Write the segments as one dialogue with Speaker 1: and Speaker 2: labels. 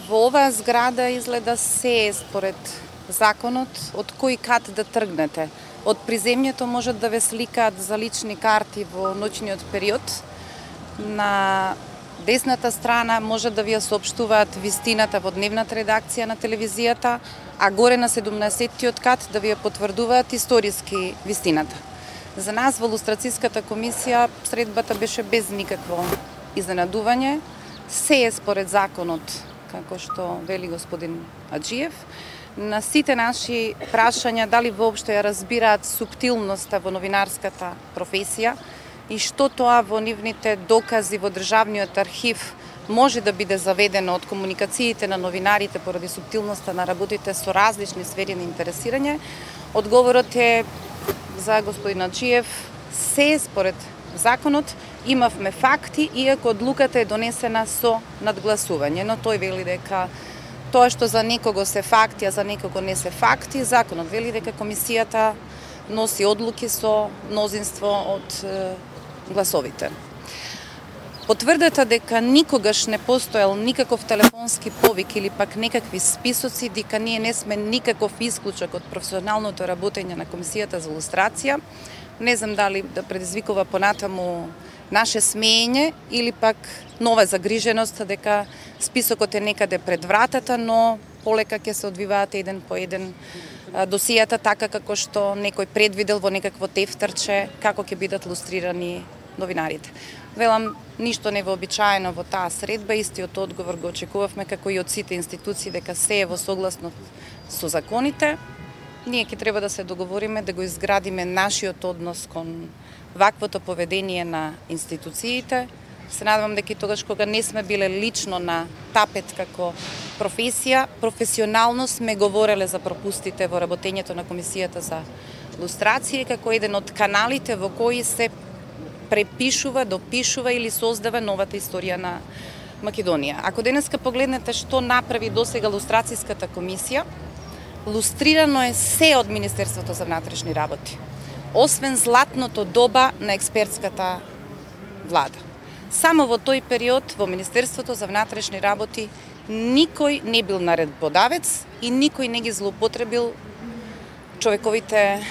Speaker 1: Во оваа зграда изгледа се според законот од кој кат да тргнете. Од приземјето можат да ве сликаат за лични карти во ноќниот период. На десната страна може да ви ја соопштуваат вистината во дневната редакција на телевизијата, а горе на 17-тиот кат да ви ја потврдуваат историски вистината. За нас во лустрацијската комисија средбата беше без никакво изненадување. Се е според законот, како што вели господин Аџиев. На сите наши прашања дали воопшто ја разбираат суптилноста во новинарската професија и што тоа во нивните докази во Државниот архив може да биде заведено од комуникациите на новинарите поради суптилноста на работите со различни сфери на интересирање, одговорот е за господин Аџиев се според законот. Имавме факти, иако одлуката е донесена со надгласување, но тој вели дека тоа што за некого се факти, а за некого не се факти, законот вели дека комисијата носи одлуки со мнозинство од гласовите. Потврдата дека никогаш не постоел никаков телефонски повик или пак некакви списоци, дека ние не сме никаков исклучок од професионалното работење на Комисијата за лустрација, не знам дали да предизвикува понатаму наше смеење или пак нова загриженост дека списокот е некаде пред вратата, но полека ќе се одвиваат еден по еден досијата така како што некој предвидел во некакво тефтерче како ќе бидат лустрирани новинарите. Велам, ништо невообичаено во таа средба, истиот одговор го очекувавме како и од сите институции дека се е во согласност со законите. Ние ќе треба да се договориме да го изградиме нашиот однос кон ваквото поведение на институциите. Се надевам дека и тогаш кога не сме биле лично на тапет како професија, професионално сме говореле за пропустите во работењето на Комисијата за лустрација како еден од каналите во кои се препишува, допишува или создава новата историја на Македонија. Ако денеска погледнете што направи досега лустрацијската комисија, лустрирано е се од Министерството за внатрешни работи, освен златното доба на експертската влада. Само во тој период во Министерството за внатрешни работи никој не бил наредбодавец и никој не ги злоупотребил човековите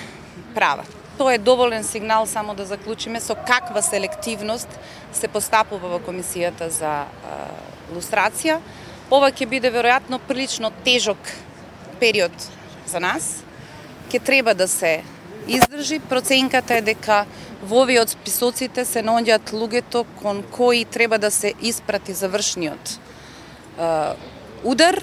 Speaker 1: права. Тоа е доволен сигнал само да заклучиме со каква селективност се постапува во Комисијата за лустрација. Ова ќе биде веројатно прилично тежок период за нас. Ќе треба да се издржи. Проценката е дека во овие од списоците се наоѓаат луѓето кон кои треба да се испрати завршниот удар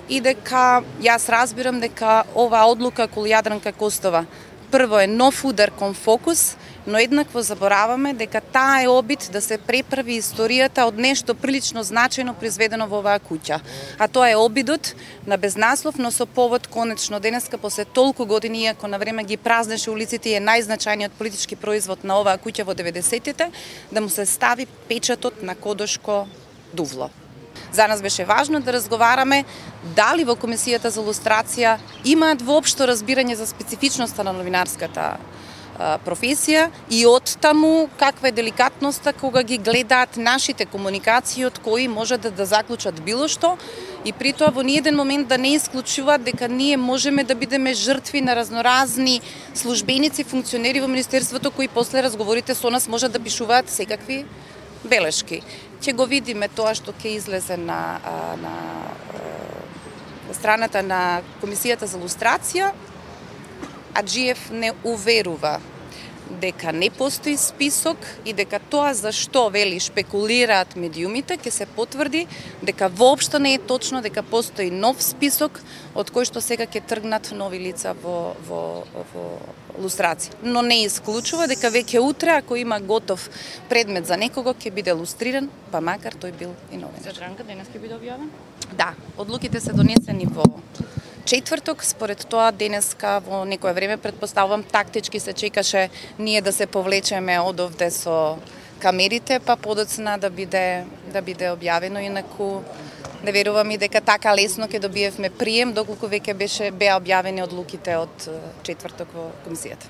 Speaker 1: и дека јас разбирам дека оваа одлука околу Јадранка Костова прво е нов удар кон Фокус, но еднакво забораваме дека таа е обид да се преправи историјата од нешто прилично значајно произведено во оваа куќа. А тоа е обидот на безнаслов, но со повод конечно денеска после толку години, иако на време ги празнеше улиците и е најзначајниот политички производ на оваа куќа во 90-тите, да му се стави печатот на Кодошко дувло. За нас беше важно да разговараме дали во Комисијата за лустрација имаат воопшто разбирање за специфичноста на новинарската професија и оттаму каква е деликатноста кога ги гледаат нашите комуникации од кои можат да заклучат било што и при тоа во ниеден момент да не исклучуваат дека ние можеме да бидеме жртви на разноразни службеници, функционери во Министерството кои после разговорите со нас можат да пишуваат секакви белешки. Ќе го видиме тоа што ќе излезе на страната на Комисијата за лустрација. Аџиев не уверува дека не постои список и дека тоа за што вели шпекулираат медиумите ќе се потврди дека воопшто не е точно, дека постои нов список од кој што сега ќе тргнат нови лица во лустрација. Но не исклучува дека веќе утре ако има готов предмет за некого ќе биде лустриран, па макар тој бил и новинар.
Speaker 2: Жадранка денес ќе биде објавен?
Speaker 1: Да, одлуките се донесени во четврток, според тоа денеска во некое време претпоставувам тактички се чекаше ние да се повлечеме од овде со камерите, па подоцна да биде објавено, инаку не верувам и дека така лесно ќе добиевме прием доколку веќе беа објавени одлуките од четврток во комисијата.